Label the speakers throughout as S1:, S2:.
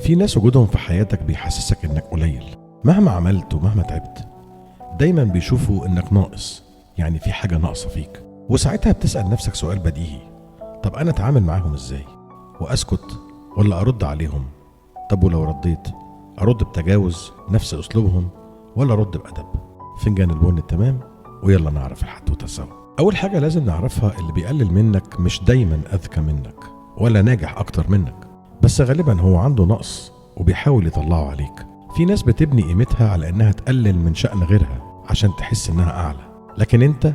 S1: في ناس وجودهم في حياتك بيحسسك انك قليل مهما عملت ومهما تعبت. دايما بيشوفوا انك ناقص، يعني في حاجة ناقصة فيك. وساعتها بتسأل نفسك سؤال بديهي: طب انا اتعامل معاهم ازاي؟ واسكت ولا ارد عليهم؟ طب ولو رديت، ارد بتجاوز نفس اسلوبهم ولا ارد بأدب؟ فنجان البن التمام، ويلا نعرف الحدوتة سوا. اول حاجة لازم نعرفها: اللي بيقلل منك مش دايما اذكى منك ولا ناجح اكتر منك، بس غالبا هو عنده نقص وبيحاول يطلعه عليك. في ناس بتبني قيمتها على انها تقلل من شأن غيرها عشان تحس انها اعلى، لكن انت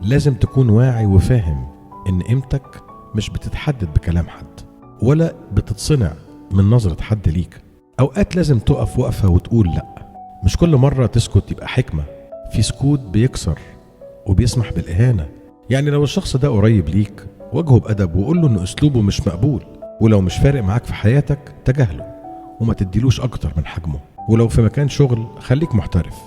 S1: لازم تكون واعي وفاهم ان قيمتك مش بتتحدد بكلام حد ولا بتتصنع من نظرة حد ليك. اوقات لازم تقف وقفة وتقول لا، مش كل مرة تسكت يبقى حكمة. في سكوت بيكسر وبيسمح بالإهانة. يعني لو الشخص ده قريب ليك، واجهه بأدب وقول له ان اسلوبه مش مقبول، ولو مش فارق معاك في حياتك تجاهله وما تديلوش اكتر من حجمه. ولو في مكان شغل خليك محترف،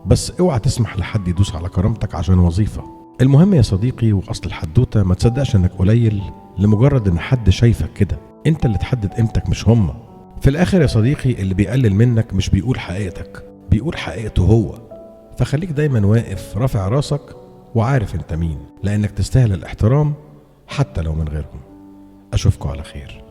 S1: بس اوعى تسمح لحد يدوس على كرامتك عشان وظيفة. المهم يا صديقي واصل الحدوتة، ما تصدقش انك قليل لمجرد ان حد شايفك كده. انت اللي تحدد قيمتك مش هما. في الاخر يا صديقي، اللي بيقلل منك مش بيقول حقيقتك، بيقول حقيقته هو. فخليك دايما واقف رافع راسك وعارف انت مين، لانك تستاهل الاحترام حتى لو من غيرهم. اشوفكوا على خير.